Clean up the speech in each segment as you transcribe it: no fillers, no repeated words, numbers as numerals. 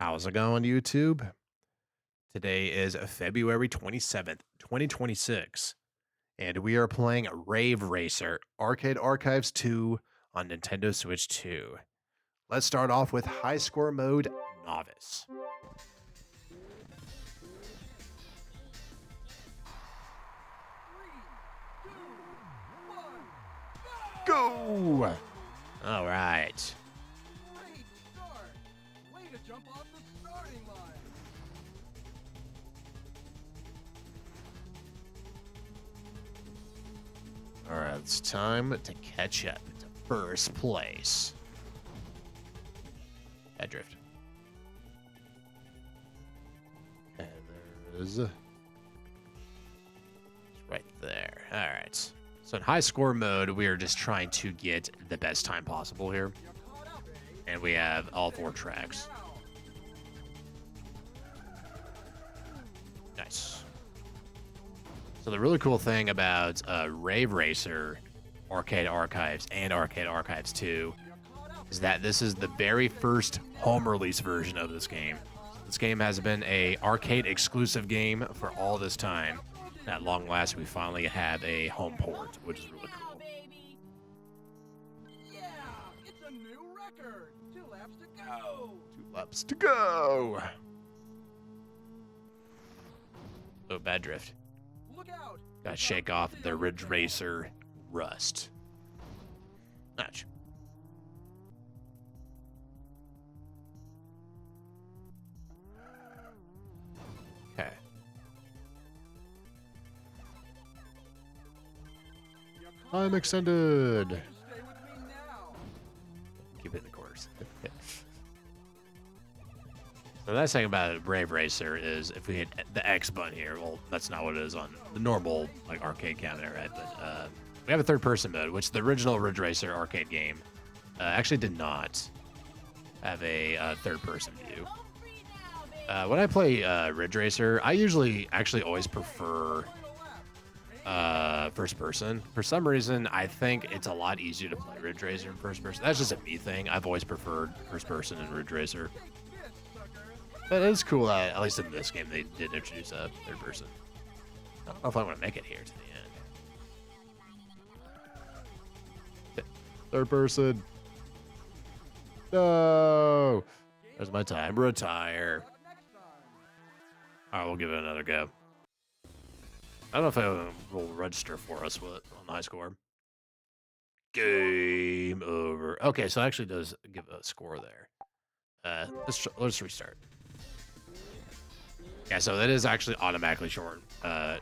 How's it going, YouTube? Today is February 27th, 2026, and we are playing Rave Racer Arcade Archives 2 on Nintendo Switch 2. Let's start off with High Score Mode Novice. Go! All right. Great start! Way to jump off the starting line! All right, it's time to catch up to first place. Head drift. And there's... It's right there. All right. So in high score mode, we are just trying to get the best time possible here. And we have all 4 tracks. Nice. So the really cool thing about Rave Racer Arcade Archives and Arcade Archives 2 is that this is the very first home release version of this game. This game has been a arcade exclusive game for all this time. At long last, we finally have a home port, which is really cool. Yeah! It's a new record! 2 laps to go! 2 laps to go! Oh, bad drift. Look out! Gotta shake off the Ridge Racer rust. Ouch. Okay. Time extended. Stay with me now! Keep it in the corners. The nice thing about Brave Racer is if we hit the X button here, well, that's not what it is on the normal like arcade cabinet, right? But we have a third-person mode, which the original Ridge Racer arcade game actually did not have a third-person view. When I play Ridge Racer, I usually actually always prefer first person. For some reason, I think it's a lot easier to play Ridge Racer in first person. That's just a me thing. I've always preferred first person in Ridge Racer. But it is cool that, at least in this game, they did introduce a third person. I don't know if I want to make it here to the end. Third person. No! There's my time. Retire. Alright, we'll give it another go. I don't know if it will register for us on the high score. Game over. Okay, so it actually does give a score there. Let's restart. Yeah, so that is actually automatically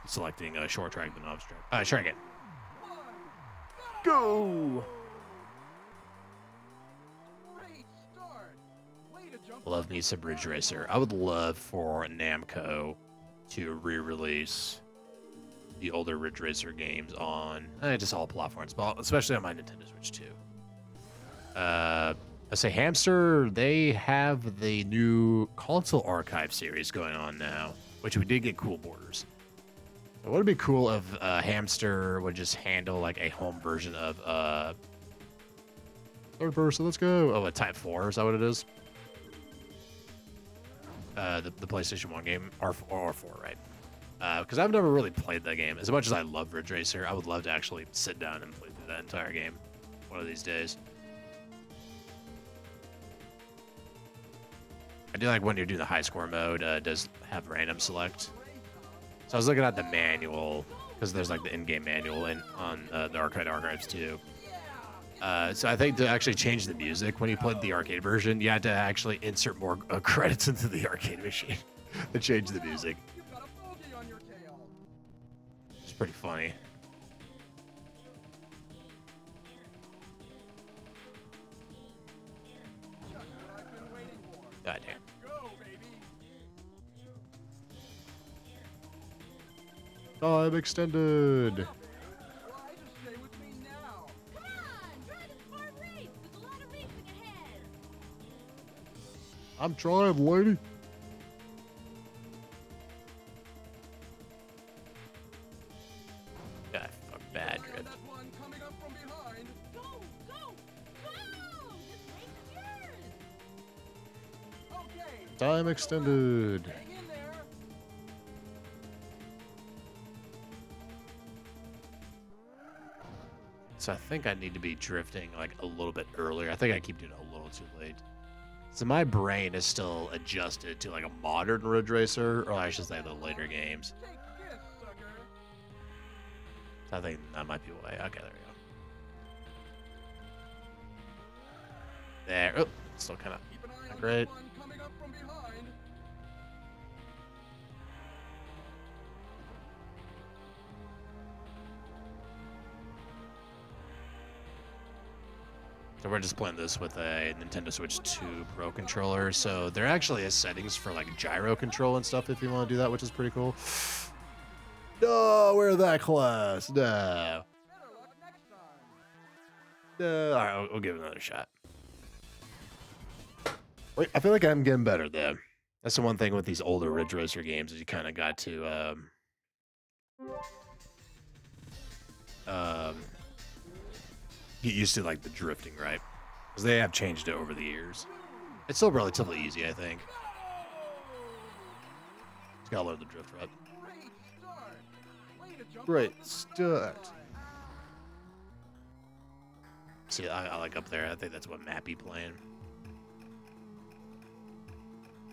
selecting a short track than novice track. Try again. Go! Great start! Way to jump Love me some Ridge Racer. I would love for Namco to re-release the older Ridge Racer games on just all platforms, but especially on my Nintendo Switch 2. I say Hamster, they have the new console archive series going on now, which we did get cool borders. So would it be cool if Hamster would just handle like a home version of third person? Let's go. Oh, a Type 4, is that what it is? The PlayStation 1 game, R4, right? Because I've never really played that game. As much as I love Ridge Racer, I would love to actually sit down and play through that entire game one of these days. I do like when you're doing the high score mode, it does have random select. So I was looking at the manual, because there's like the in-game manual on the Arcade Archives too. So I think to actually change the music when you played the arcade version, you had to actually insert more credits into the arcade machine to change the music. You've got a bogey on your tail! It's pretty funny. Just what I've been waiting for. God damn. Go, baby! Time extended. Try to stay with me now! Come on, try this hard race. There's a lot of racing ahead. I'm trying, lady. God, fuck bad drift. That one coming up from behind! Go, go, go! This race is yours. Okay, game. Time extended. Hang in there. So I think I need to be drifting like a little bit earlier. I think I keep doing it a little too late. So my brain is still adjusted to like a modern Ridge Racer, or I should say the later games. Take this, sucker. So I think that might be a way. Okay, there we go. There. Oh, still kind of Keep an eye on great. that one coming up from behind. So we're just playing this with a Nintendo Switch 2 Pro controller. So there actually is settings for like gyro control and stuff if you want to do that, which is pretty cool. No, we're that close. No. Better luck next time. No. All right, we'll give it another shot. Wait, I feel like I'm getting better though. That's the one thing with these older Ridge Racer games is you kind of got to get used to like the drifting, right? Because they have changed it over the years. It's still relatively easy, I think. Just gotta learn the drift right. Great start. Way to jump Great off the start. line. See, I like up there. I think that's what Mappy playing.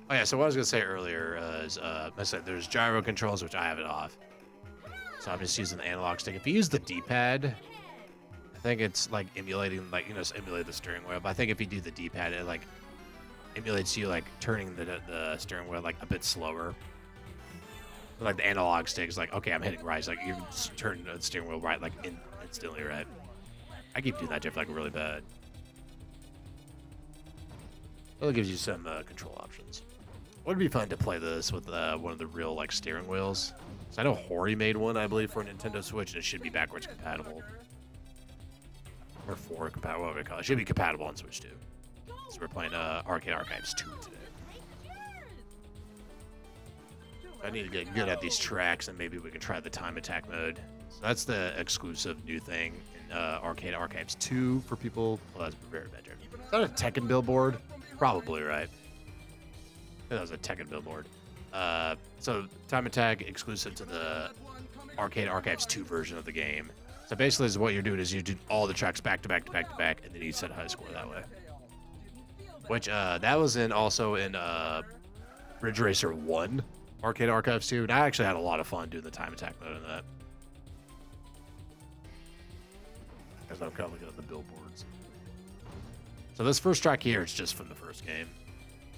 Oh yeah, so what I was gonna say earlier is, I said there's gyro controls, which I have it off. So I'm just using the analog stick. If you use the D-pad, I think it's like emulating, like, you know, emulate the steering wheel. But I think if you do the D-pad, it like emulates you like turning the steering wheel like a bit slower. But, like the analog stick is like, okay, I'm hitting right. It's like you just turn the steering wheel right like instantly, right? I keep doing that drift like really bad. Well, it gives you some control options. Would it be fun to play this with one of the real like steering wheels? So I know Hori made one, I believe, for a Nintendo Switch, and it should be backwards compatible. Or forward compatible, whatever we call it. It should be compatible on Switch 2. So we're playing Arcade Archives 2 today. I need to get good at these tracks, and maybe we can try the time attack mode. So that's the exclusive new thing in Arcade Archives 2 for people. Well, that's very better. Is that a Tekken billboard? Probably, right? That was a Tekken billboard. So time attack exclusive to the Arcade Archives 2 version of the game. So basically, is what you're doing is you do all the tracks back to back to back to back, and then you set a high score that way. Which that was also in Ridge Racer 1 Arcade Archives 2, and I actually had a lot of fun doing the time attack mode in that. As I'm kind of looking at the billboards. So this first track here is just from the first game.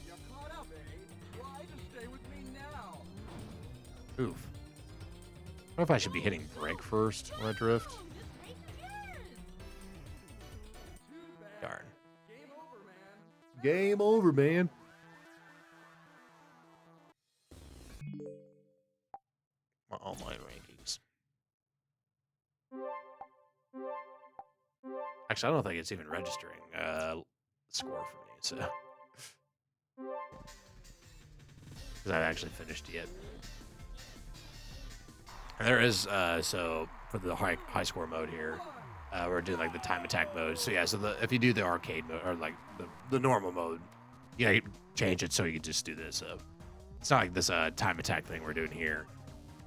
You caught up, eh? Why just stay with me now? Oof. I wonder if I should be hitting brake first when I drift. Too bad. Darn. Game over, man. Game over, man. My online rankings. Actually, I don't think it's even registering score for me, so. Because I haven't actually finished yet. And there is, so for the high score mode here, we're doing like the time attack mode. So yeah, so if you do the arcade mode, or like the normal mode, you change it so you can just do this. So it's not like this time attack thing we're doing here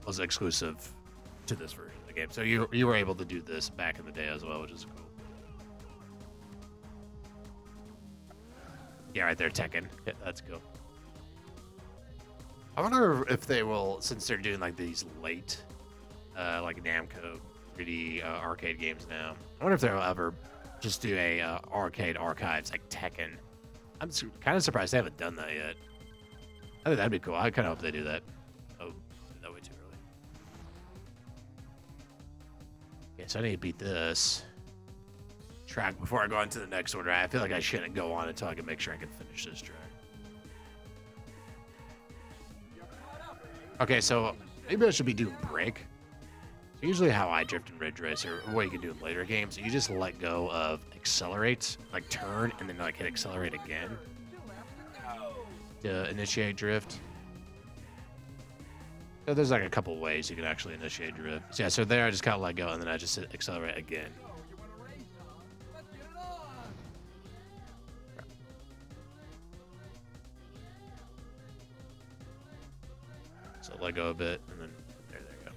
was exclusive to this version of the game. So you were able to do this back in the day as well, which is cool. Yeah, right there, Tekken. Yeah, that's cool. I wonder if they will, since they're doing like these late, like Namco 3D arcade games now. I wonder if they'll ever just do a arcade archives like Tekken. I'm kind of surprised they haven't done that yet. I think that'd be cool. I kind of hope they do that. Oh, no, way too early. Okay, so I need to beat this track before I go on to the next one. Right? I feel like I shouldn't go on until I can make sure I can finish this track. Okay, so maybe I should be doing brake. So usually how I drift in Ridge Racer, or what you can do in later games, you just let go of accelerate, like turn, and then like hit accelerate again to initiate drift. So there's like a couple ways you can actually initiate drift. So yeah, so there I just kind of let go, and then I just hit accelerate again. You want to race, huh? Let's get it on. So let go a bit, and then there you go.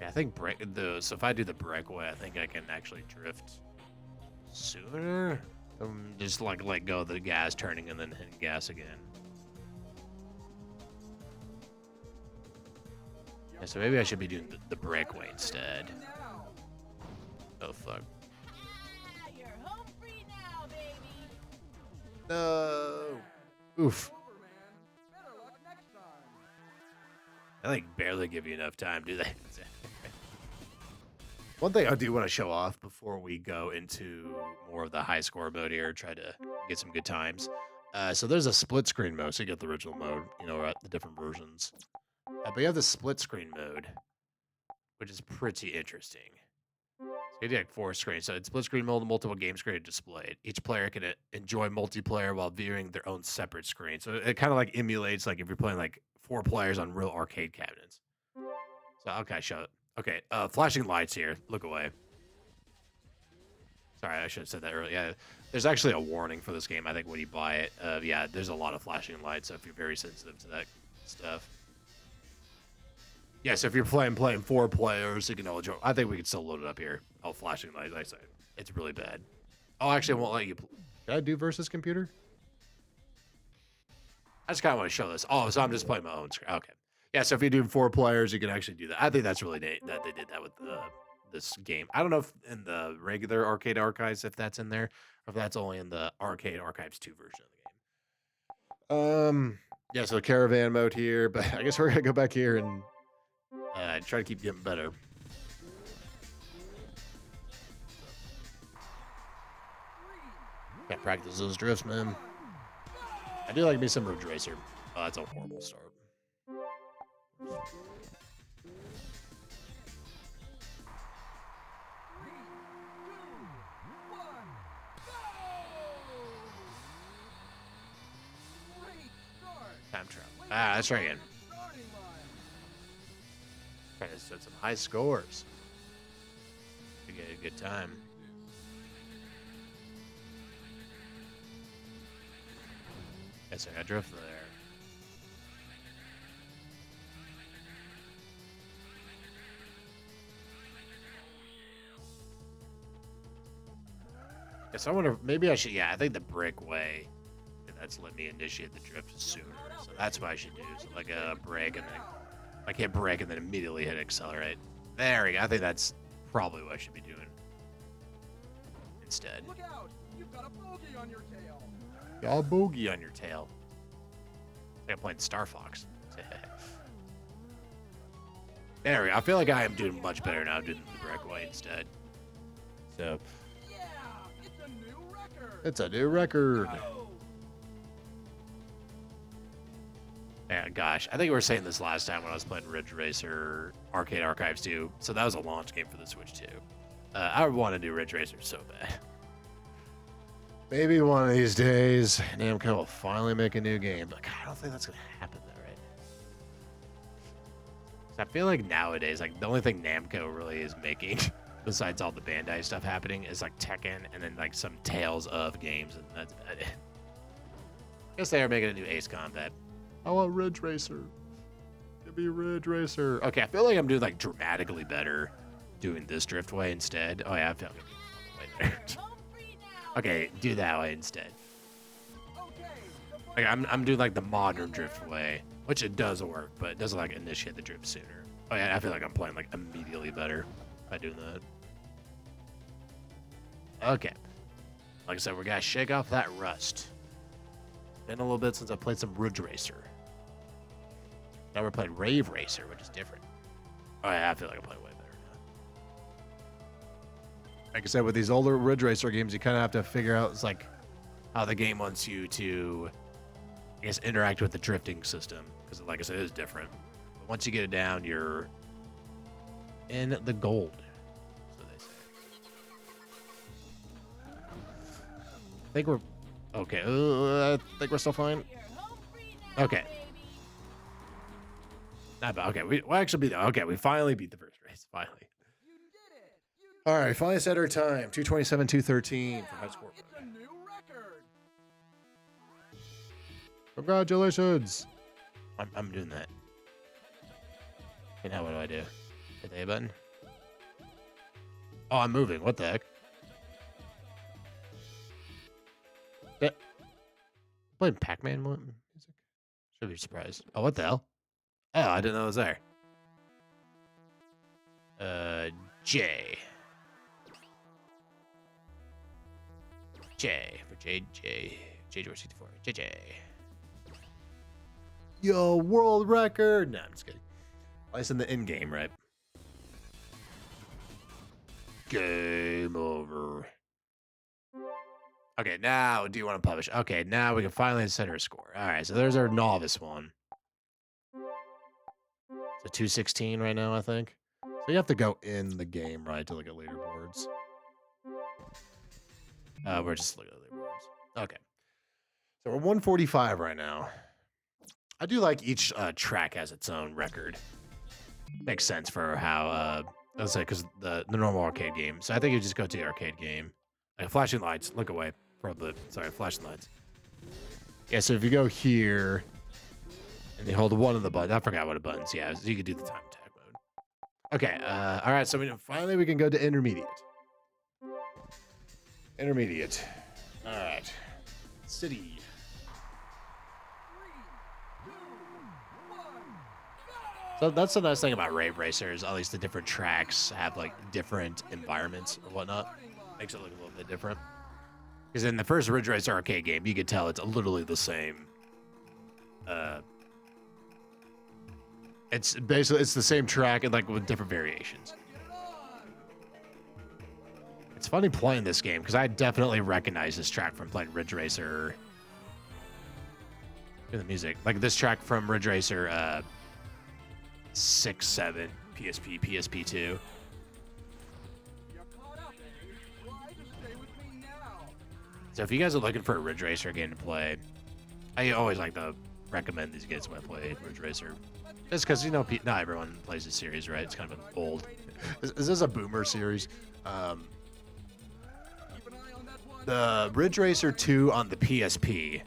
Yeah, I think so if I do the breakaway, I think I can actually drift sooner. Just like let go of the gas turning and then hitting gas again. Yeah, so maybe I should be doing the breakaway instead. Oh fuck. Ah, you're home free now, baby. No. Oof. Over, man. Better luck next time. I like barely give you enough time, do they? One thing I do want to show off before we go into more of the high score mode here, try to get some good times. So there's a split screen mode, so you get the original mode, you know, the different versions. But you have the split screen mode, which is pretty interesting. So you do like 4 screens. So it's split screen mode, multiple game screen displayed. Each player can enjoy multiplayer while viewing their own separate screen. So it kind of like emulates like if you're playing like 4 players on real arcade cabinets. So okay, show it. Okay, flashing lights here. Look away. Sorry, I should have said that earlier. Yeah, there's actually a warning for this game, I think, when you buy it. Yeah, there's a lot of flashing lights, so if you're very sensitive to that stuff. Yeah, so if you're playing 4 players, you can all enjoy. I think we can still load it up here. Oh, flashing lights, I say. It's really bad. Oh, actually, I won't let you. Did I do versus computer? I just kind of want to show this. Oh, so I'm just playing my own screen. Okay. Yeah, so if you do 4 players, you can actually do that. I think that's really neat that they did that with this game. I don't know if in the regular Arcade Archives, if that's in there, or if that's only in the Arcade Archives 2 version of the game. Yeah, so caravan mode here, but I guess we're gonna go back here and try to keep getting better. Can't practice those drifts, man. I do like me some Rave Racer. Oh, that's a horrible start. Time travel. Ah, that's right again. Trying to set some high scores to get a good time. Guess I got drift there. Guess I wonder, maybe I should, yeah, I think the breakaway, that's let me initiate the drift sooner. So that's what I should do. So like a brake and then, like hit brake and then immediately hit accelerate. There we go. I think that's probably what I should be doing instead. Look out! You've got a bogey on your tail. Got a bogey on your tail. Like I'm playing Star Fox. There we go. I feel like I am doing much better now doing the breakaway instead. So. Yeah! It's a new record! It's a new record. Yeah, gosh. I think we were saying this last time when I was playing Rave Racer Arcade Archives 2. So that was a launch game for the Switch too. I would want to do Rave Racer so bad. Maybe one of these days, Namco will finally make a new game. But God, I don't think that's going to happen though, right? 'Cause I feel like nowadays, like the only thing Namco really is making, besides all the Bandai stuff happening, is like Tekken and then like some Tales of games, and that's about it. I guess they are making a new Ace Combat. I want Ridge Racer. Give me Ridge Racer. Okay, I feel like I'm doing like dramatically better doing this drift way instead. Oh yeah, I feel like I'm way better. Okay, do that way instead. Like I'm doing like the modern drift way, which it does work, but it doesn't like initiate the drift sooner. Oh yeah, I feel like I'm playing like immediately better by doing that. Okay. Like I said, we're gonna shake off that rust. Been a little bit since I played some Ridge Racer. Now we're playing Rave Racer, which is different. Oh yeah, I feel like I play way better now. Like I said, with these older Ridge Racer games, you kind of have to figure out it's like how the game wants you to, I guess, interact with the drifting system, because like I said, it is different. But once you get it down, you're in the gold. So they say. I think we're okay. I think we're still fine. Okay. Not bad. Okay, we'll actually beat that. Okay, we finally beat the first race. Finally. All right, finally set our time. 2:27, 2:13 for high score. It's a new record. Congratulations. I'm doing that. Okay, now what do I do? Hit the A button. Oh, I'm moving. What the heck? Yeah. Playing Pac-Man music? Should be surprised. Oh, what the hell? Oh, I didn't know it was there. J. J for JJOR64. JJ. Yo, world record. No, I'm just kidding. At least in the end game, right? Game over. Okay, now do you want to publish? Okay, now we can finally set our score. All right, so there's our novice one. So 216 right now, I think. So you have to go in the game, right, to look at leaderboards. We're just looking at leaderboards. Okay. So we're 145 right now. I do like each track has its own record. Makes sense for how, let's say, because the normal arcade game. So I think you just go to the arcade game. Like flashing lights, look away. Probably, sorry, flashing lights. Yeah, so if you go here and you hold one of the buttons, I forgot what the buttons. Yeah, so you can do the time attack mode. Okay, all right, so finally we can go to intermediate. Intermediate. All right. City. 3, 2, 1, go! So that's the nice thing about Rave Racers. At least the different tracks have like different environments or whatnot. Makes it look a little bit different. Because in the first Ridge Racer arcade game, you could tell it's literally the same. It's basically the same track and like with different variations. It's funny playing this game because I definitely recognize this track from playing Ridge Racer. Look at the music, like this track from Ridge Racer 6, 7, PSP, PSP2. You're caught up, Eddie. Try to stay with me now. So if you guys are looking for a Ridge Racer game to play, I always like to recommend these games when I play Ridge Racer. Just because, you know, not everyone plays this series, right? It's kind of an old... Is this a boomer series? Keep an eye on that one. The Ridge Racer 2 on the PSP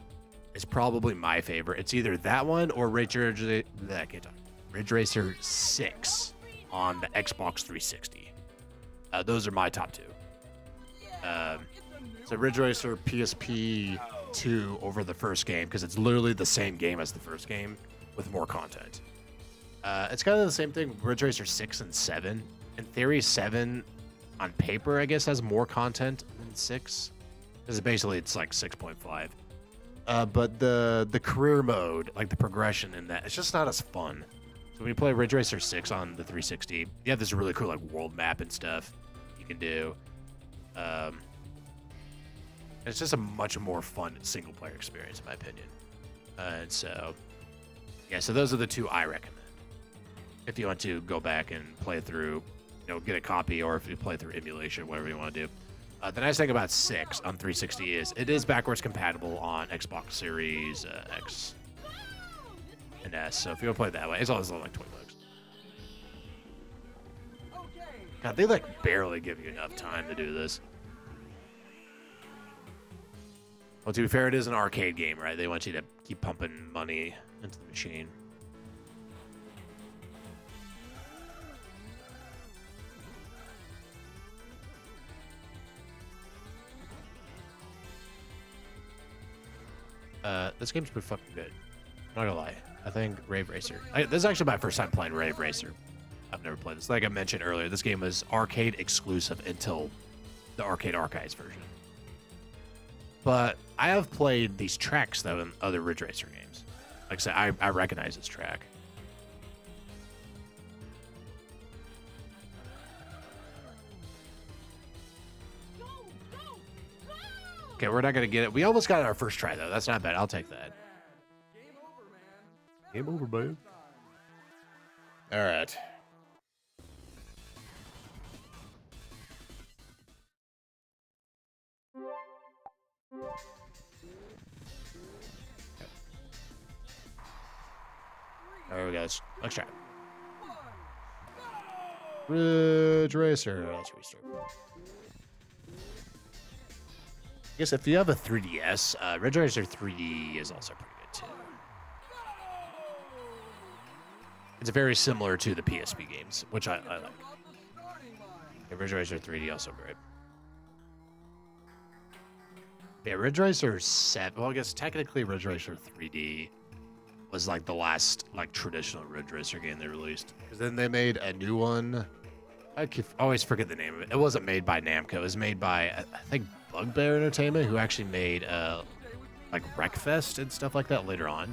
is probably my favorite. It's either that one or Ridge Racer 6 on the Xbox 360. Those are my top two. So Ridge Racer PSP 2 over the first game because it's literally the same game as the first game with more content. It's kind of the same thing with Ridge Racer 6 and 7. In theory, 7 on paper, I guess, has more content than 6. Because basically it's like 6.5. But the career mode, like the progression in that, it's just not as fun. So when you play Ridge Racer 6 on the 360, you have this really cool like world map and stuff you can do. It's just a much more fun single player experience in my opinion. And so, yeah, so those are the two I recommend. If you want to go back and play through, you know, get a copy, or if you play through emulation, whatever you want to do. The nice thing about 6 on 360 is it is backwards compatible on Xbox Series X and S. So if you want to play it that way, it's always like $20. Okay. God, they like barely give you enough time to do this. Well, to be fair, it is an arcade game, right? They want you to keep pumping money into the machine. This game's pretty fucking good. I'm not gonna lie. I think Rave Racer. This is actually my first time playing Rave Racer. I've never played this. Like I mentioned earlier, this game was arcade exclusive until the Arcade Archives version. But I have played these tracks, though, in other Ridge Racer games. Like I said, I recognize this track. Go, go, go! Okay, we're not going to get it. We almost got it our first try, though. That's not bad. I'll take that. Game over, man. Game over, man. All right. There we go. Let's try it. Ridge Racer. Let's restart. I guess if you have a 3DS, Ridge Racer 3D is also pretty good too. It's very similar to the PSP games, which I like. Off the starting line. Yeah, Ridge Racer 3D also great. Yeah, Ridge Racer 7. Well, I guess technically Ridge Racer 3D was like the last like traditional Ridge Racer game they released. Because then they made a new one. Always forget the name of it. It wasn't made by Namco. It was made by I think Bugbear Entertainment, who actually made like Wreckfest and stuff like that later on.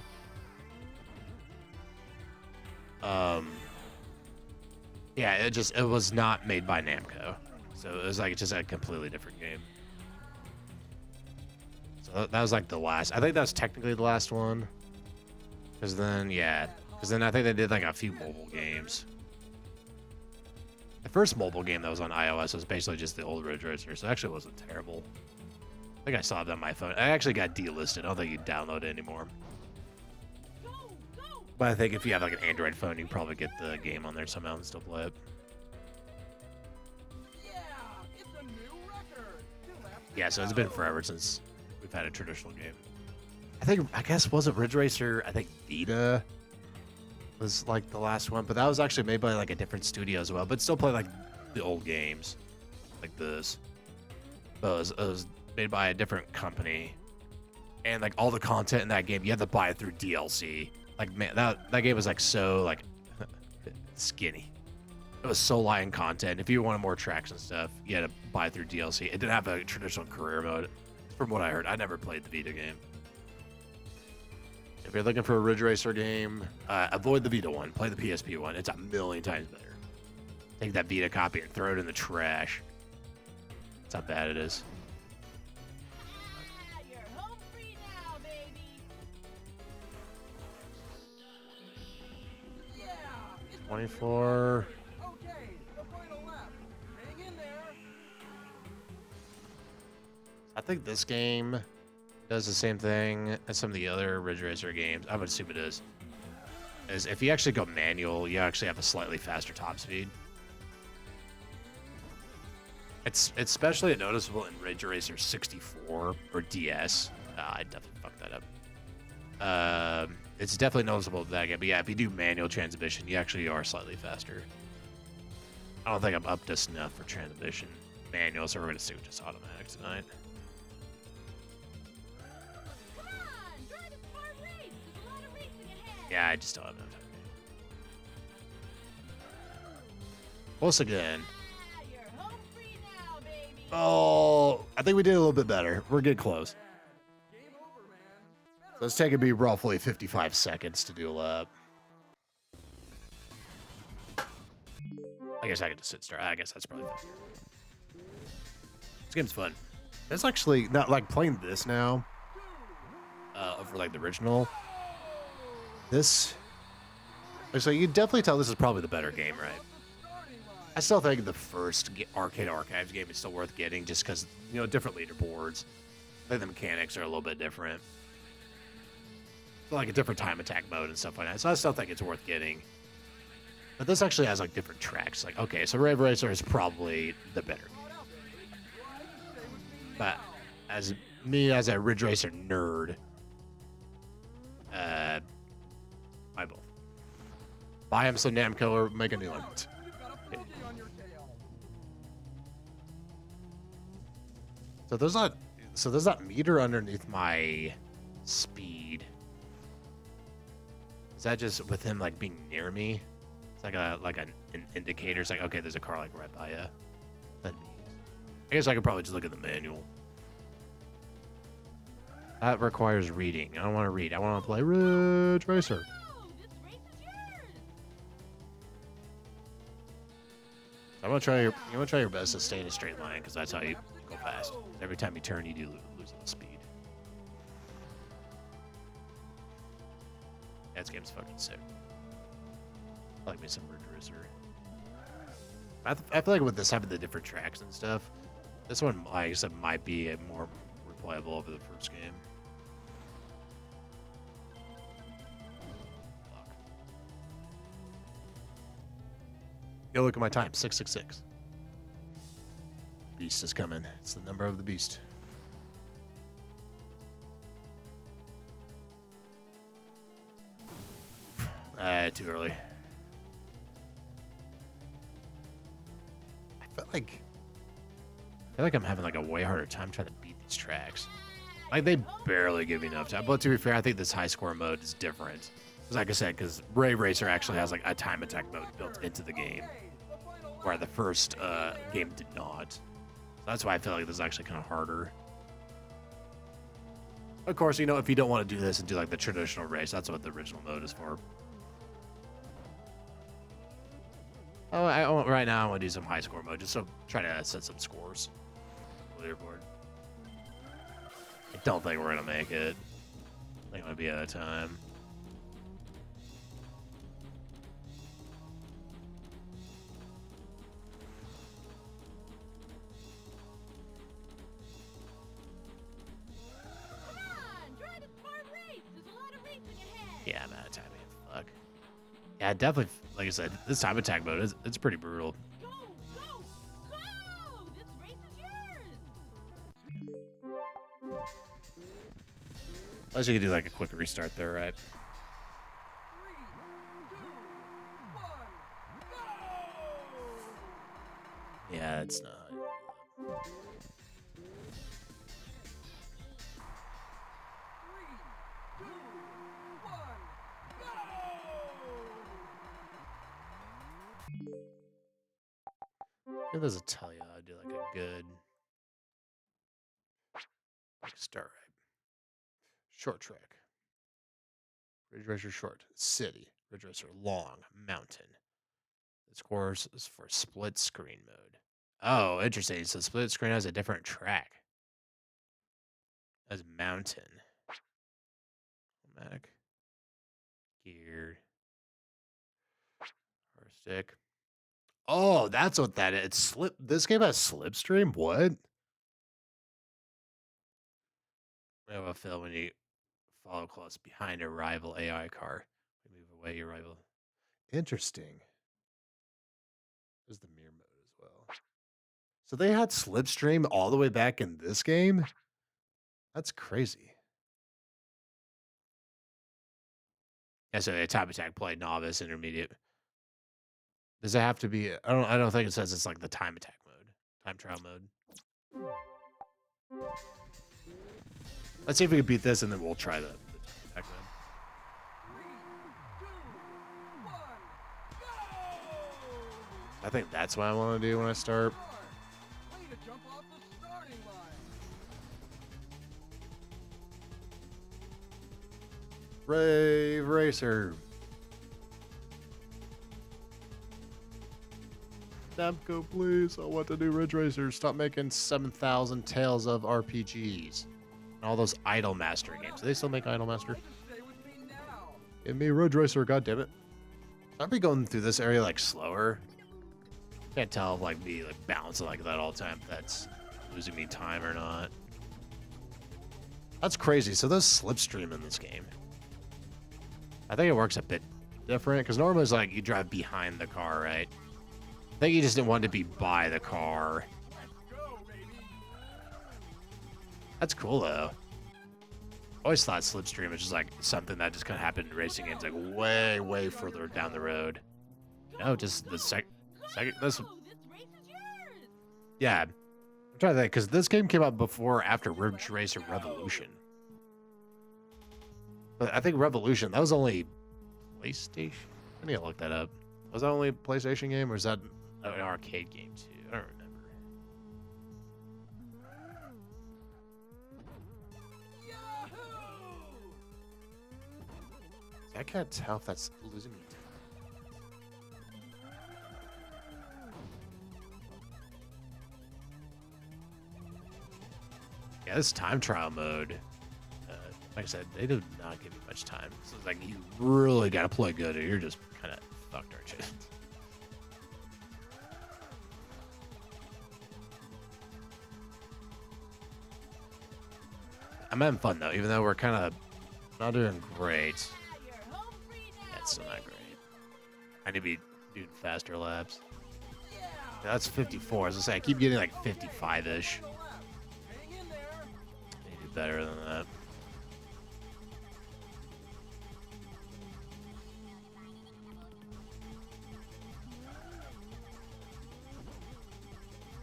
Yeah, it was not made by Namco, so it was like just a completely different game. So that was like the last. I think that was technically the last one. Because then I think they did like a few mobile games. The first mobile game that was on iOS was basically just the old Ridge Racer, so it actually wasn't terrible. I think I saw it on my phone. I actually got delisted. I don't think you can download it anymore. Go, go. But I think if you have like an Android phone, you can probably get the game on there somehow and still play it. Yeah, it's a new record. 2 laps to Yeah, so it's go. been forever since we've had a traditional game. I guess was it Ridge Racer? I think Vita was like the last one, but that was actually made by like a different studio as well, but still play like the old games like this. But it was made by a different company, and like all the content in that game you had to buy it through DLC. Like man, that game was like so like skinny. It was so light in content. If you wanted more tracks and stuff, you had to buy it through DLC. It didn't have a traditional career mode, from what I heard. I never played the Vita game. If you're looking for a Ridge Racer game, avoid the Vita one. Play the PSP one. It's a million times better. Take that Vita copy and throw it in the trash. That's how bad it is. Ah, you're home free now, baby. Yeah, it's 24. okay. The final lap. Hang in there. I think this game does the same thing as some of the other Ridge Racer games. I would assume it is. Is if you actually go manual, you actually have a slightly faster top speed. It's especially noticeable in Ridge Racer 64 or DS. I definitely fucked that up. It's definitely noticeable in that game. But yeah, if you do manual transmission, you actually are slightly faster. I don't think I'm up to snuff for transmission manual, so we're gonna stick with just automatic tonight. Come on, drive a smart race. There's a lot of racing ahead. Yeah, I just don't have enough time. Close again. Ah, you're home free now, baby. Oh, I think we did a little bit better. We're getting close. Game over, man. So it's taking me roughly 55 seconds to do a lap. I guess I could just sit start. I guess that's probably faster. This game's fun. It's actually not like playing this now. Over like the original. This. So you definitely tell this is probably the better game, right? I still think the first Arcade Archives game is still worth getting just because, you know, different leaderboards. I think the mechanics are a little bit different. Like a different time attack mode and stuff like that. So I still think it's worth getting. But this actually has like different tracks. Like, okay, so Rave Racer is probably the better game. But as me as a Ridge Racer nerd, I both. Buy him some Namco or make a new one. You've got a bogey on your tail. So there's that meter underneath my speed. Is that just with him like being near me? It's like an indicator. It's like, okay, there's a car like right by you. That means. I guess I could probably just look at the manual. That requires reading. I don't want to read. I want to play Ridge Racer. Oh, this race is yours. I'm gonna try your best to stay in a straight line because that's how you go fast. Every time you turn, you do lose a little speed. Yeah, this game's fucking sick. I like me some Ridge Racer. I feel like with this having the different tracks and stuff, this one, like I said, might be a more replayable over the first game. Fuck. Yo, look at my time, 666. Beast is coming. It's the number of the beast. Too early. I feel like I'm having like a way harder time trying to beat these tracks. Like they barely give me enough time. But to be fair, I think this high score mode is different. Because like I said, because Rave Racer actually has like a time attack mode built into the game, where the first game did not. So that's why I feel like this is actually kind of harder. Of course, you know, if you don't want to do this and do like the traditional race, that's what the original mode is for. Oh, right now I want to do some high score mode, just so try to set some scores. Leaderboard. I don't think we're gonna make it. I think I'm gonna be out of time. Come on, drive a smart race. There's a lot of racing ahead. Yeah, I'm out of time. Man. Fuck. Yeah, definitely. Like I said, this time attack mode it's pretty brutal. Go, go, go! This race is yours. Unless you could do like a quick restart there, right? 3, 2, 1, go! Yeah, it's not. 3, 2, 1, go! If there's a tell you, I'd do like a good start right. Short track. Ridge Racer short. City. Ridge Racer long. Mountain. This course is for split screen mode. Oh, interesting. So split screen has a different track. As mountain. Automatic. Geared. Or stick. Oh, that's what that is. It's slip. This game has slipstream. What? We have a feel when you follow close behind a rival AI car. We move away your rival. Interesting. There's the mirror mode as well. So they had slipstream all the way back in this game? That's crazy. Yeah, so a time attack play, novice, intermediate. Does it have to be? I don't think it says it's like the time attack mode, time trial mode. Let's see if we can beat this, and then we'll try the time attack mode. 3, 2, 1, go! I think that's what I want to do when I start. Way to jump off the starting line. Rave Racer. Namco, please. I want to do Ridge Racer. Stop making 7,000 Tales of RPGs. And all those Idol Master games. Do they still make Idol Master? Why just stay with me now? Give me Ridge Racer, goddammit. I'd be going through this area like slower. Can't tell if like me like balancing like that all the time. If that's losing me time or not. That's crazy. So there's slipstream in this game. I think it works a bit different because normally it's like you drive behind the car, right? I think you just didn't want to be by the car. Go, baby. That's cool though. I always thought slipstream was just like something that just kind of happened in racing games, like way, way further down the road. No, just the second. This, This race is yours. yeah. I'm trying to think because this game came out before or after Ridge Racer Revolution. But I think Revolution that was only PlayStation. I need to look that up. Was that only a PlayStation game or is that an arcade game too? I don't remember. Yahoo! I can't tell if that's losing me. Yeah, this time trial mode, like I said, they do not give you much time. So it's like you really got to play good or you're just kind of fucked, aren't you? I'm having fun though, even though we're kind of not doing great. You're home free now. That's still not great. I need to be doing faster laps. Yeah! Yeah, that's 54. As I say, I keep getting like 55-ish. Hang in there. I need to do better than that.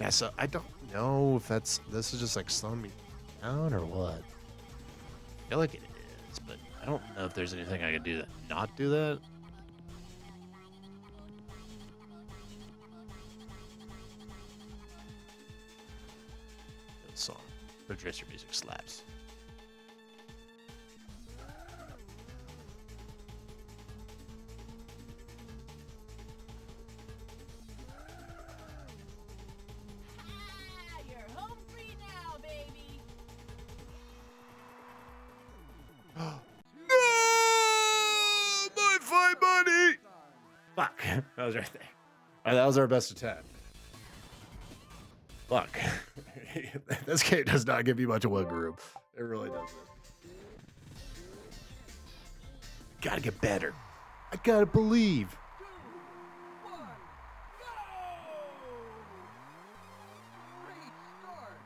Yeah, so I don't know if this is just like slowing me down or what. I feel like it is, but I don't know if there's anything I could do that not do that. Good song. Ridge Racer music slaps. Ah, you're home free now, baby. No, my fight buddy. Fuck, that was right there. That was our best attempt. Fuck. This game does not give you much of wiggle room. It really doesn't. Gotta get better. I gotta believe. 2, 1, go! Great start.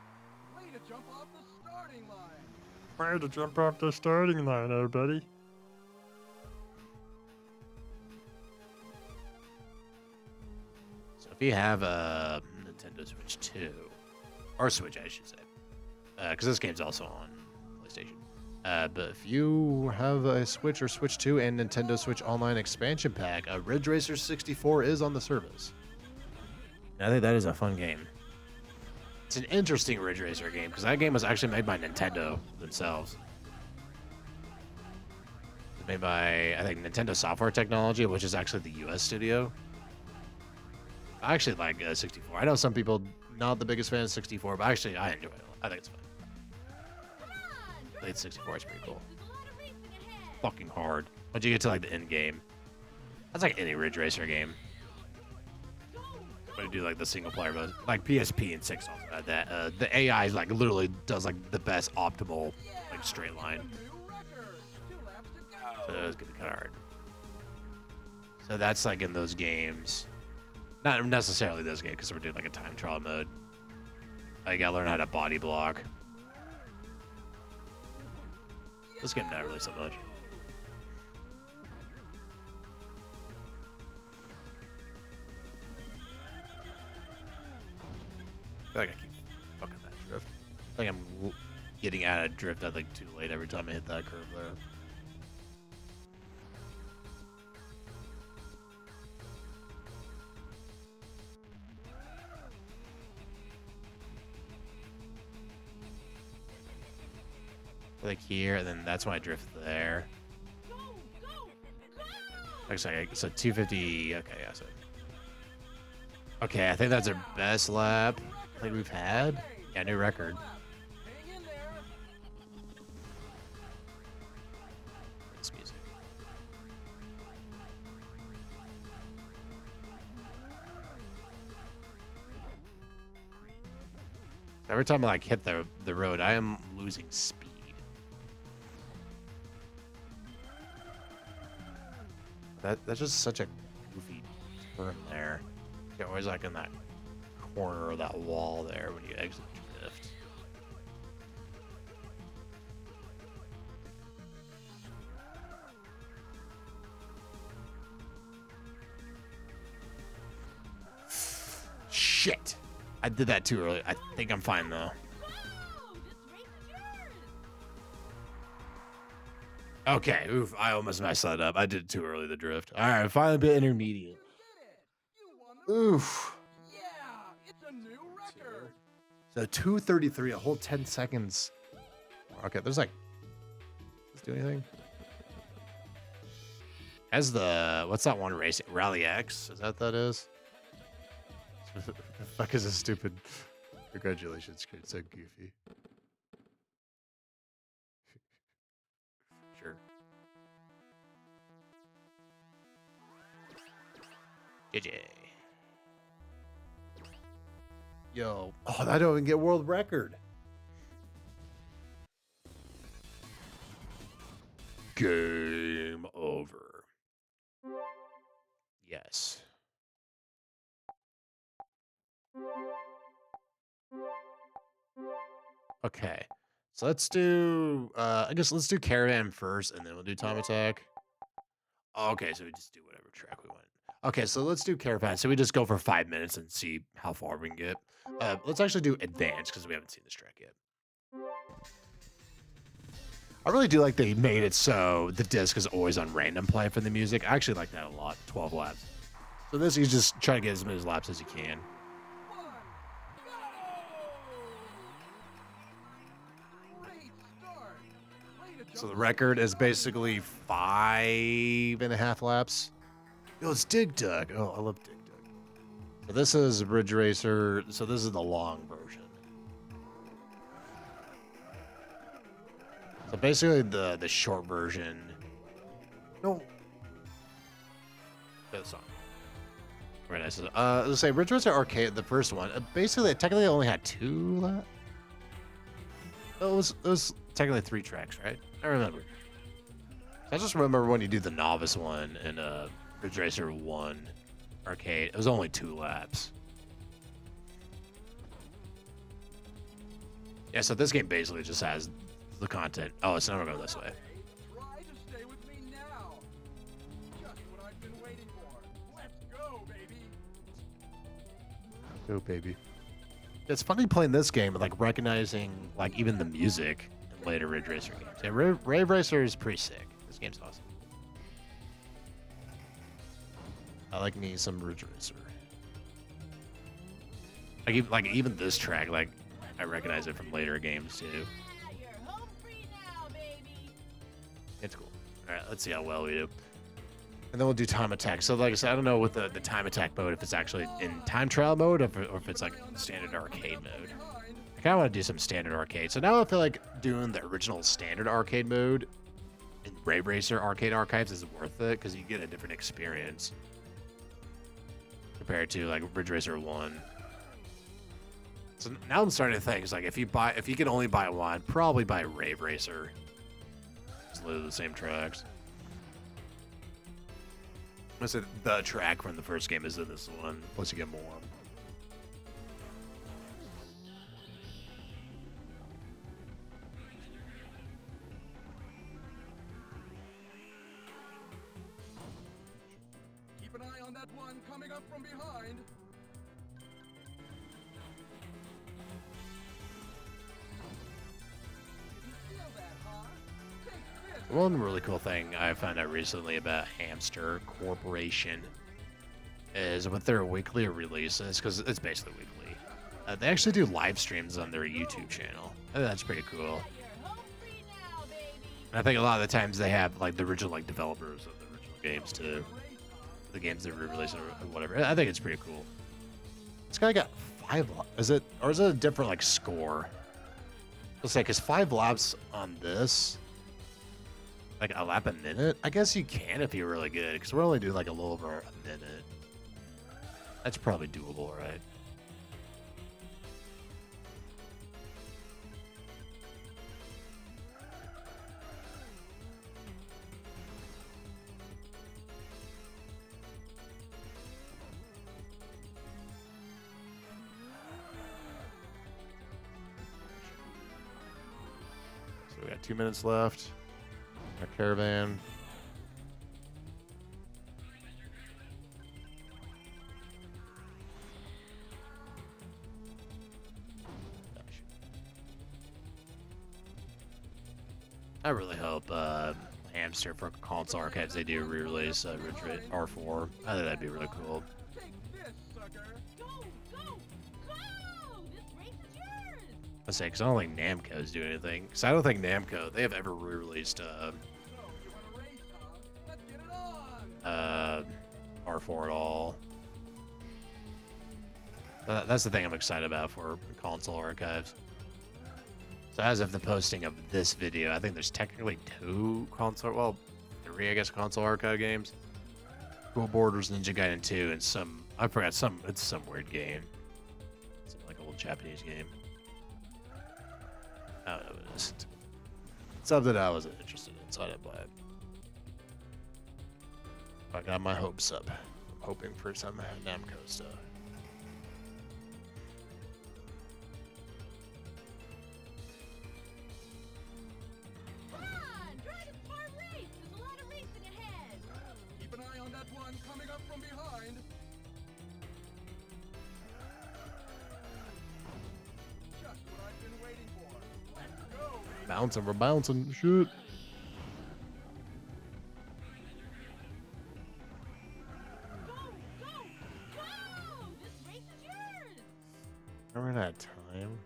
Way to jump off the starting line. Way to jump off the starting line, everybody. So if you have a Nintendo Switch 2, or Switch, I should say, because this game's also on PlayStation. But if you have a Switch or Switch 2 and Nintendo Switch Online expansion pack, Ridge Racer 64 is on the service. And I think that is a fun game. It's an interesting Ridge Racer game because that game was actually made by Nintendo themselves. It's made by, I think, Nintendo Software Technology, which is actually the US studio. I actually like 64. I know some people not the biggest fan of 64, but actually I enjoy it. I think it's fun. Come on, Late 64 is pretty cool. there's a lot of racing ahead. Fucking hard. Once you get to like the end game, that's like any Ridge Racer game. Go, When you do like the single player mode, like PSP and 6 also had that. The AI is like literally does like the best optimal like straight line. New record. 2 laps to go. So it's gonna be kind of hard. So that's like in those games. Not necessarily this game because we're doing like a time trial mode. I gotta learn how to body block. This game not really so much. I feel like I keep fucking that drift. I think I'm getting out of drift I think too late every time I hit that curve there. Like here, and then that's when I drift there. go, go, go! Like so 250. Okay, yeah. So. Okay, I think that's our best lap I think we've had. Yeah, new record. Hang in there. This music. Every time I like hit the road, I am losing speed. That's just such a goofy turn there. You're always like in that corner of that wall there when you exit drift. Shit! I did that too early. I think I'm fine though. Whoa, this race is yours! Okay, oof, I almost messed that up. I did it too early, the drift. Alright, finally a bit intermediate. You did it. You won the Oof. Yeah, it's a new record. So 2:33, a whole 10 seconds. Okay, there's like, let's do anything. As the, what's that one race? Rally X? Is that is? The fuck is this stupid? Congratulations, it's so goofy. Sure. JJ. Yo. Oh, that don't even get world record. Game over. Yes. Okay. So let's do I guess let's do Caravan first and then we'll do Time Attack. Oh, okay, so we just do whatever track we want. Okay, so let's do caravan. So we just go for 5 minutes and see how far we can get. Let's actually do advanced because we haven't seen this track yet. I really do like they made it so the disc is always on random play for the music. I actually like that a lot. 12 laps. So this, you just try to get as many laps as you can. So the record is basically 5.5 laps. Oh, it's Dig Dug. Oh, I love Dig Dug. So this is Ridge Racer. So this is the long version. So basically the short version. No. The song. Very nice. Let's say Ridge Racer Arcade, the first one. Basically, it technically only had 2 laps. It was technically 3 tracks, right? I remember. I just remember when you do the novice one in Ridge Racer 1 Arcade, it was only 2 laps. Yeah, so this game basically just has the content. Oh, it's never going this way. Try to stay with me now. Just what I've been waiting for. Let's go, baby. Go, baby. It's funny playing this game, like recognizing like even the music in later Ridge Racer games. Yeah, Rave Racer is pretty sick. This game's awesome. I like me some Ridge Racer. Like even this track, like I recognize it from later games too. You're home free now, baby. It's cool. All right, let's see how well we do. And then we'll do time attack. So like I said, I don't know with the time attack mode, if it's actually in time trial mode or if it's like standard arcade mode. I kind of want to do some standard arcade. So now I feel like doing the original standard arcade mode in Rave Racer Arcade Archives is worth it because you get a different experience compared to like Ridge Racer 1. So now I'm starting to think, it's like if you can only buy one, probably buy Rave Racer. It's literally the same tracks. Let's say the track from the first game is in this one, plus you get more. Keep an eye on that one coming up from behind. You feel that, huh? Take this. One really cool thing I found out recently about Hamster Corporation is with their weekly releases, because it's basically weekly, they actually do live streams on their YouTube channel. I think that's pretty cool. You're home free now, baby. And I think a lot of the times they have like the original like developers of the original games too, the games they re-release or whatever. I think it's pretty cool. This guy got 5 laps. Is it a different like score? Let's say, because 5 laps on this, like a lap a minute. I guess you can if you're really good, because we're only doing like a little over a minute. That's probably doable, right? So we got 2 minutes left. Our caravan. I really hope Hamster for console archives they do re-release Ridge R4. I think that'd be really cool. Take this, sucker. Go, go, go! This race is yours. I say, because I don't think Namco's doing anything. Because I don't think Namco they have ever re-released So, you wanna race, huh? Let's get it on. R4 at all. That's the thing I'm excited about for console archives. So as of the posting of this video, I think there's technically 2 console, well, 3 I guess console archive games. Cool Borders, Ninja Gaiden 2, and some, I forgot it's some weird game. It's like a old Japanese game. I don't know what it is. Something I wasn't interested in, so I didn't buy it. I got my hopes up. I'm hoping for some Namco stuff. Come on, try this hard race. There's a lot of racing ahead. Keep an eye on that one coming up from behind. bouncing. We're bouncing. Shit. Go, go, go! This race is yours! Remember that time?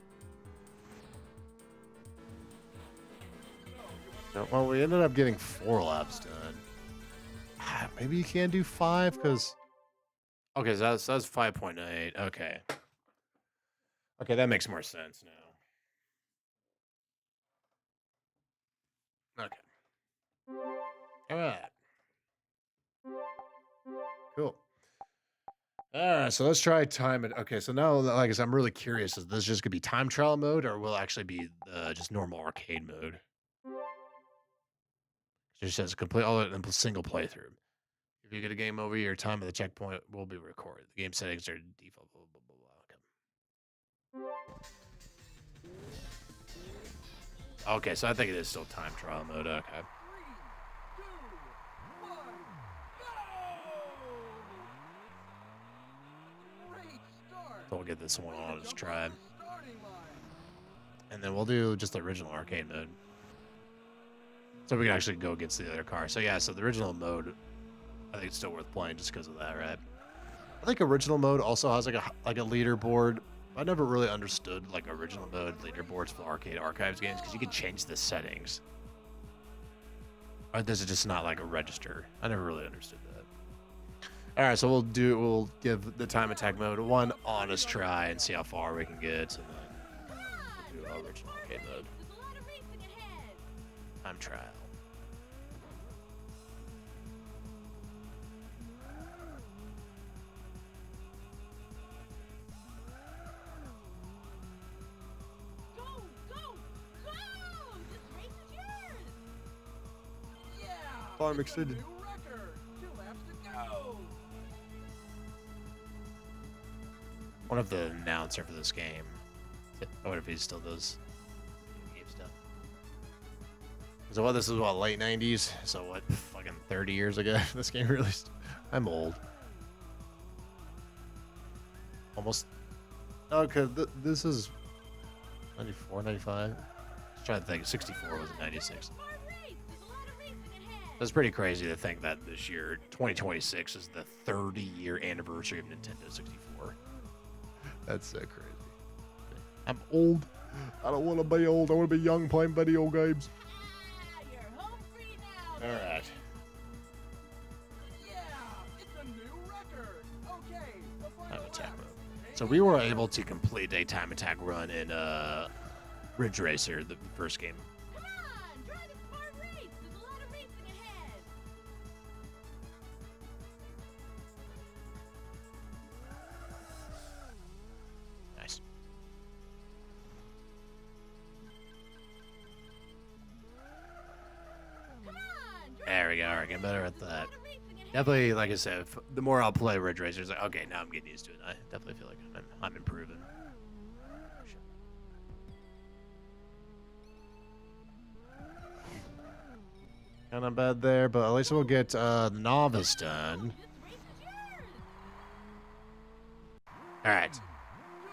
No, well, we ended up getting 4 laps done. Maybe you can't do 5 because. Okay, so that's 5.8. Okay. Okay, that makes more sense now. Okay. All right. Cool. All right, so let's try time it. Okay, so now, like I said, I'm really curious. Is this just gonna be time trial mode, or will it actually be just normal arcade mode? It just says complete all in a single playthrough. If you get a game over, your time at the checkpoint will be recorded. The game settings are default. Blah, blah, blah, blah. Okay. Okay, so I think it is still time trial mode. Okay. 3, 2, 1, go! Great start. So we'll get this one on. Let's Jump try. off the starting line. And then we'll do just the original arcade mode. So we can actually go against the other car. So yeah, so the original mode, I think it's still worth playing just because of that, right? I think original mode also has like a leaderboard. I never really understood like original mode leaderboards for arcade archives games because you can change the settings. Or does it just not like a register? I never really understood that. All right, so we'll give the time attack mode one honest try and see how far we can get, and then we'll do original arcade mode. There's a lot of racing ahead! Time trial. Go, go, go! This race is yours! Yeah! Time it's a exceeded. new record. 2 laps to go. One of the announcer for this game. I wonder if he still does game stuff. So what? This is what, late '90s. So what? Fucking 30 years ago, this game released. I'm old. Almost. Okay, this is 94, 95. Just trying to think. 64 was in 96. Hard race! There's a lot of racing ahead! That's pretty crazy to think that this year, 2026, is the 30-year anniversary of Nintendo 64. That's so crazy. I'm old. I don't want to be old. I want to be young playing video games. Ah, you're home free now! All right. Yeah! It's a new record. Okay, the Time final attack lap. run. So we were able to complete a time attack run in Ridge Racer, the first game. Come on, drive this hard race! There's a lot of racing ahead! Nice. Come on, drive There we go. All right, get better at There's a that. lot of racing ahead! Definitely, like I said, the more I'll play Ridge Racer, it's like, okay, now I'm getting used to it. I definitely feel like I'm improving. Kind of bad there, but at least we'll get novice done. This race is yours! All right.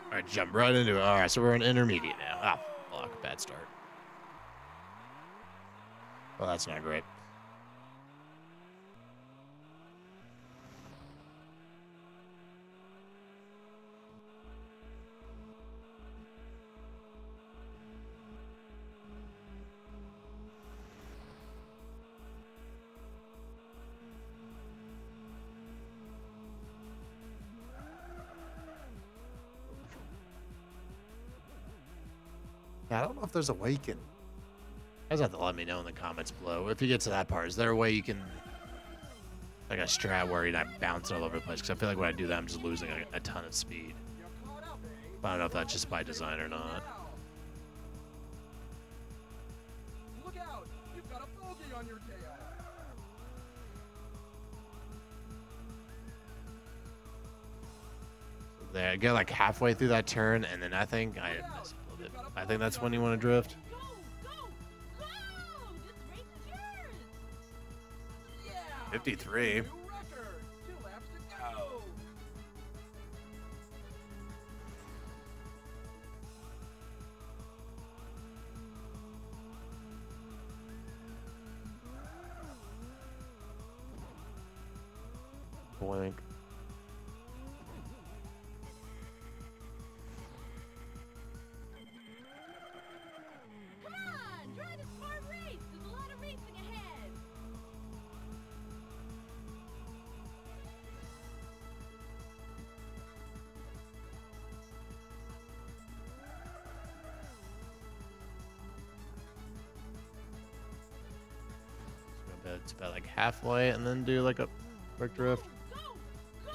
All right, jump right into it. All right, so we're in intermediate now. Ah, fuck, bad start. Well, that's not great. Yeah, I don't know if there's a way you can. You guys have to let me know in the comments below. If you get to that part, is there a way you can, like a strat where you're not bouncing all over the place? Because I feel like when I do that, I'm just losing a ton of speed. You're caught up, eh? But I don't know if that's just by design or not. Now. Look out! You've got a bogey on your tail. There, get like halfway through that turn, and then I think I missed a little bit. I think that's when you want to drift. Go, go, go! This race is yours! Yeah! 53. New record. 2 laps to go. Blink. Come on, try this smart race. There's a lot of racing ahead. It's about like halfway and then do like a quick drift. Go, go!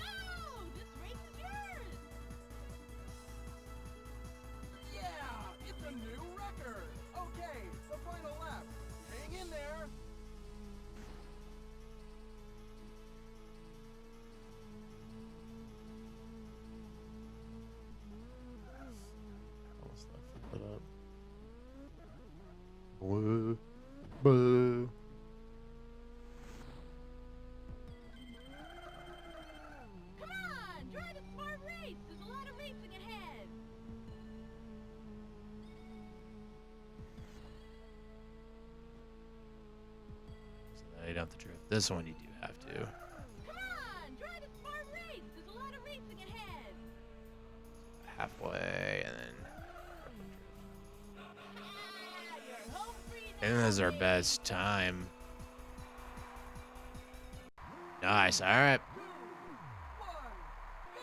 This race is yours. Yeah, it's a new record. Okay, the final lap. Hang in there. Boo. Boo. Come on, try this smart race. There's a lot of racing ahead. So now you don't have to drift. This one you do have to. Come on, try this smart race. There's a lot of racing ahead. Halfway and then. Ah, you're home free And now, this is our baby. best time. Nice. All right. 2, 1, go!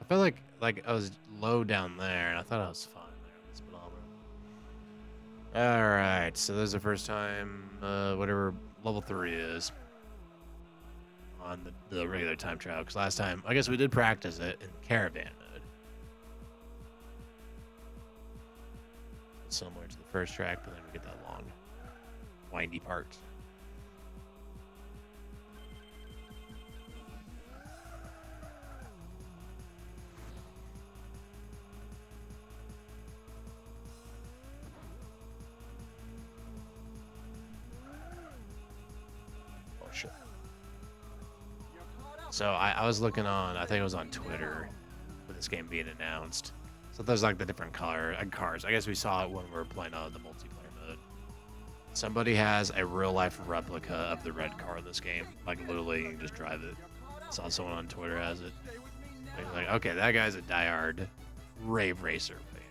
I felt like I was low down there, and I thought I was fine there on the speedometer. All right, so this is the first time, whatever level 3 is on the regular time trial. Because last time, I guess we did practice it in caravan mode, similar to the first track, but then we get that long, windy part. Oh shit. You're caught up. So I was looking on, I think it was on Twitter, with this game being announced. So there's like the different cars. I guess we saw it when we were playing the multiplayer mode. Somebody has a real life replica of the red car in this game. Like literally, you can just drive it. Saw someone on Twitter has it. Stay with me now. Like, okay, that guy's a diehard Rave Racer fan.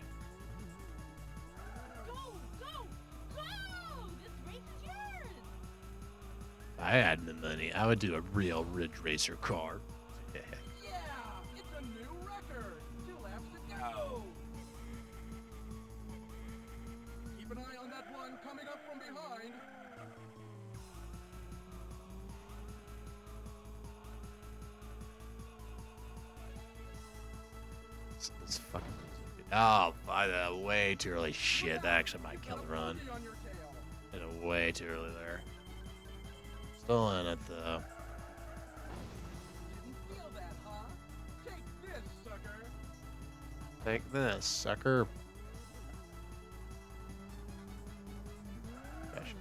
Go, go, go! This race is yours. If I had the money, I would do a real Ridge Racer car. Yeah, it's a new record. 2 laps to go. Keep an eye on that one coming up from behind. This fucking. Oh, by the way too early. Shit, that actually might kill the run. On your tail. Hit it way too early there. Still in it though. Didn't feel that, huh? Take this, sucker. Take this, sucker. Gosh.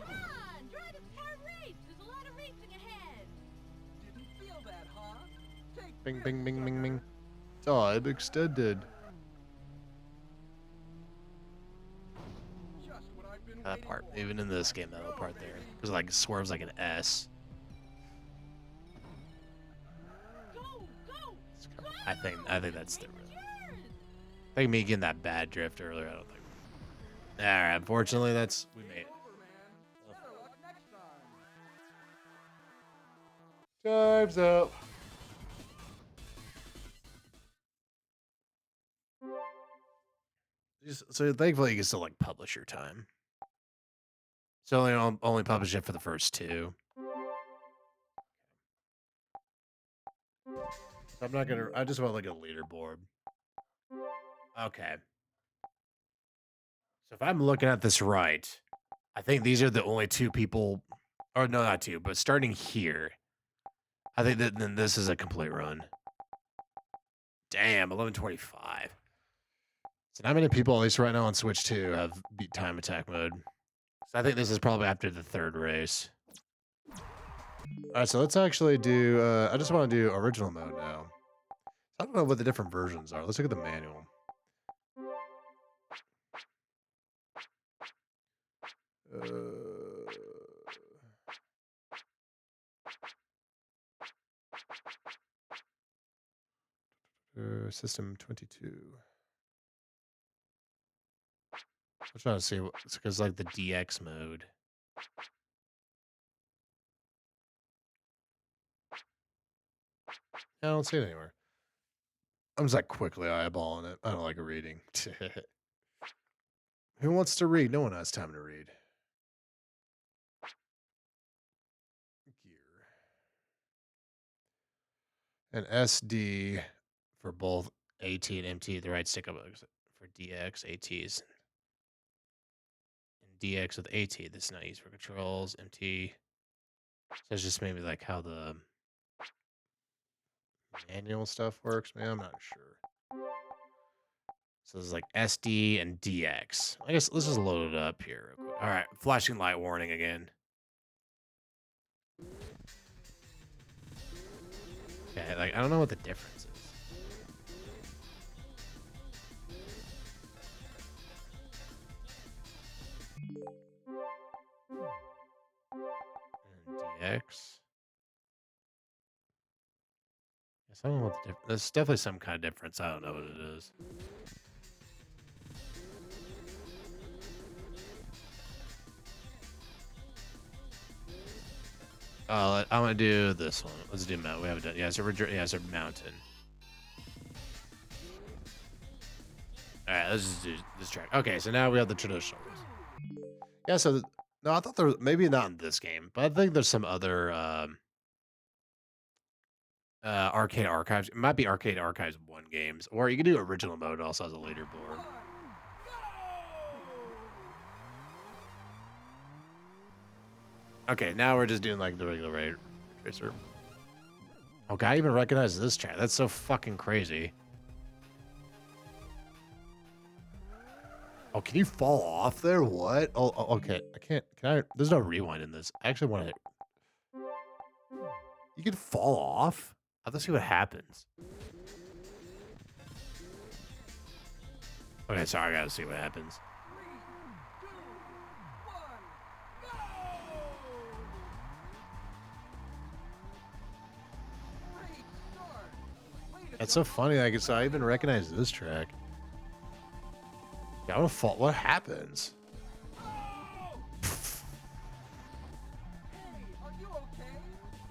Come on, try this smart race. There's a lot of racing ahead. Didn't feel that, huh? Take Bing, this, bing, bing, bing, sucker. bing. Time extended. Just what I've been That waiting part, for. even in this game, that little part there, because like swerves like an S. Go, go, It's go! kinda- I think that's the. This race is yours. I think me getting that bad drift earlier. I don't think. All right, unfortunately, we made it. Over, man. Better luck next time. Time's up. So thankfully you can still like publish your time. So only publish it for the first 2. So I'm not gonna. I just want like a leaderboard. Okay. So if I'm looking at this right, I think these are the only 2 people, or no, not 2, but starting here, I think that then this is a complete run. Damn, 11:25. So not many people, at least right now on Switch 2, have beat time attack mode. So I think this is probably after the 3rd race. All right, so let's actually do. I just want to do original mode now. I don't know what the different versions are. Let's look at the manual. System 22. I'm trying to see what it's because like the DX mode. I don't see it anywhere. I'm just like quickly eyeballing it. I don't like reading. Who wants to read? No one has time to read. Gear. And SD for both AT and MT, the right stick up for DX, ATs. And DX with AT, this is not used for controls, MT. So it's just maybe like how the manual stuff works. Man, I'm not sure. So it's like SD and DX. I guess let's just load it up here real quick. All right, flashing light warning again. Okay, like I don't know what the difference is. And DX. Yes, I don't know what the difference. There's definitely some kind of difference. I don't know what it is. I'm gonna do this one. Let's do mountain. We haven't done. Yeah, it's a mountain. All right, let's just do this track. Okay, so now we have the traditional rules. Yeah, so no, I thought there was maybe not in this game, but I think there's some other Arcade Archives. It might be Arcade Archives 1 games, or you can do original mode. Also has a leaderboard. Okay, now we're just doing like the regular Rave Racer. Okay, I even recognize this track. That's so fucking crazy. Oh, can you fall off there? What? Oh, okay. I can't. Can I? There's no rewind in this. I actually want to. You can fall off? I'll have to see what happens. Okay, sorry. I gotta see what happens. 3, 2, 1, go! That's so funny. Like, so I even recognize this track. Yeah, I want to fall. What happens?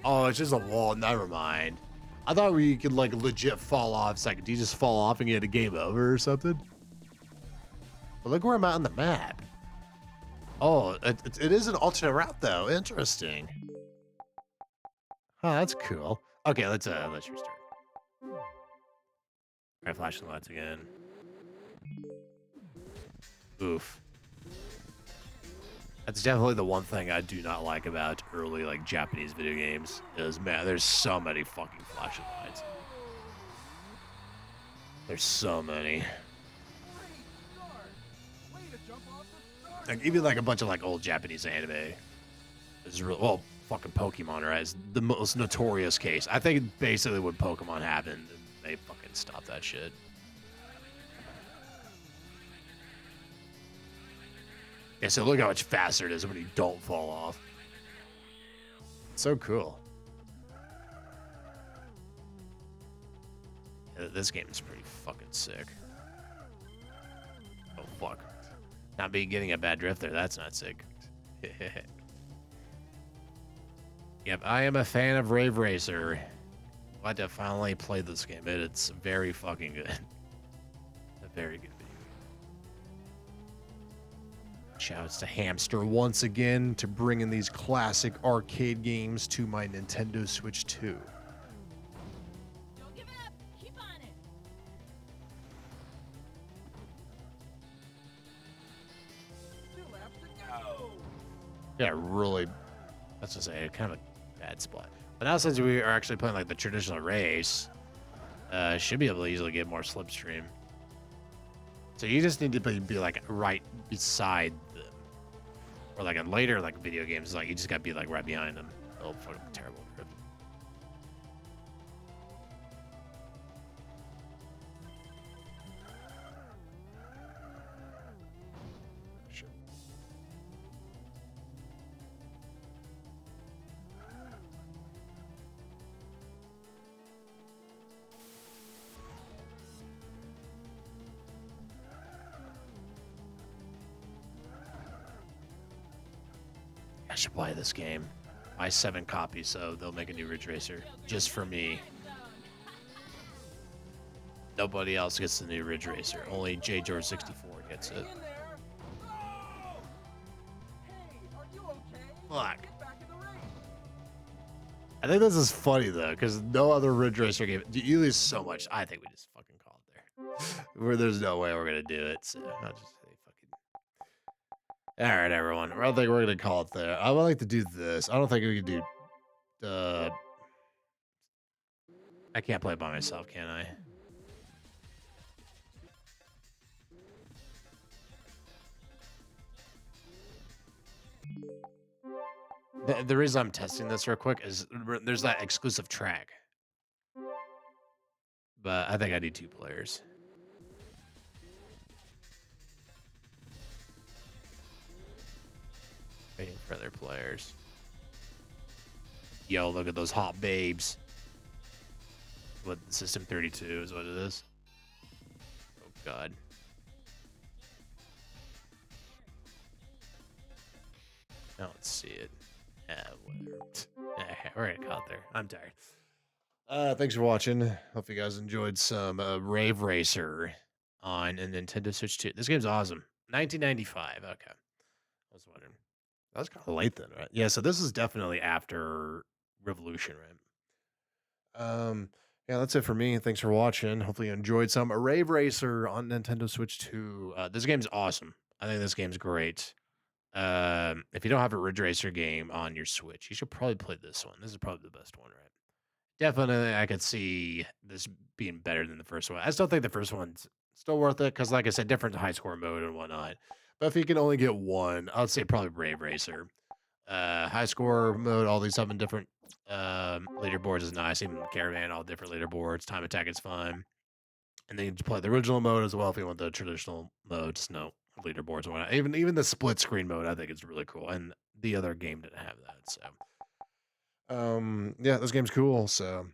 Oh, it's just a wall. Never mind. I thought we could like legit fall off. It's like, do you just fall off and get a game over or something? But look where I'm at on the map. Oh, it is an alternate route though. Interesting. Oh, that's cool. Okay, let's restart. All right, flashing lights again. Oof. That's definitely the one thing I do not like about early like Japanese video games is, man, there's so many fucking flashing lights. There's so many. Like even like a bunch of like old Japanese anime is real. Well, fucking Pokemon, right? It's the most notorious case. I think basically when Pokemon happened, they fucking stopped that shit. Yeah, so look how much faster it is when you don't fall off. It's so cool. Yeah, this game is pretty fucking sick. Oh, fuck. Not be getting a bad drift there. That's not sick. Yep, I am a fan of Rave Racer. Glad to finally play this game. It's very fucking good. A very good video. Shouts to Hamster once again to bringing these classic arcade games to my Nintendo Switch 2. Don't give up. Keep on it. Yeah, really. Let's just say kind of a bad spot. But now since we are actually playing like the traditional race, should be able to easily get more slipstream. So you just need to be like right beside them, or like in later like video games, like you just gotta be like right behind them. Oh, fucking terrible. Shit. I should play this game. Buy 7 copies, so they'll make a new Ridge Racer just for me. Nobody else gets the new Ridge Racer. Only JJOR64 gets it. In there. Oh! Hey, are you okay? Fuck. Get back in the race. I think this is funny though, because no other Ridge Racer game. You lose so much. I think we just fucking call it there. Where there's no way we're gonna do it. So I'll just say fucking. All right, everyone. I don't think we're gonna call it there. I would like to do this. I don't think we can do. I can't play it by myself, can I? The reason I'm testing this real quick is there's that exclusive track. But I think I need 2 players. Waiting for other players. Yo, look at those hot babes. What, System 32 is what it is. Oh, God. I don't see it. Whatever. We're gonna call it there. I'm tired. Thanks for watching. Hope you guys enjoyed some Rave Racer on a Nintendo Switch 2. This game's awesome. 1995. Okay. I was wondering. That was kind of late then, right? Yeah, so this is definitely after Revolution, right? Yeah, that's it for me. Thanks for watching. Hopefully you enjoyed some Rave Racer on Nintendo Switch 2. This game's awesome. I think this game's great. If you don't have a Ridge Racer game on your Switch, you should probably play this one. This is probably the best one, right? Definitely, I could see this being better than the first one. I still think the first one's still worth it because, like I said, different high score mode and whatnot. But if you can only get one, I would say probably Rave Racer. High score mode, all these 7 different leaderboards is nice. Even the caravan, all different leaderboards. Time attack is fun. And then you can play the original mode as well if you want the traditional mode. Just no leaderboards and whatnot. Even the split screen mode, I think is really cool. And the other game didn't have that. So, yeah, this game's cool. So,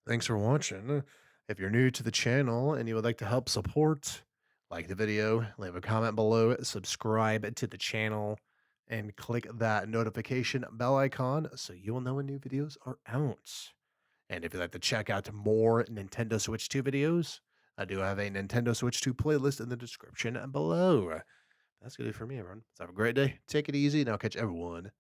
thanks for watching. If you're new to the channel and you would like to help support, like the video, leave a comment below, subscribe to the channel, and click that notification bell icon so you will know when new videos are out. And if you'd like to check out more Nintendo Switch 2 videos, I do have a Nintendo Switch 2 playlist in the description below. That's going to do it for me, everyone. So have a great day. Take it easy, and I'll catch everyone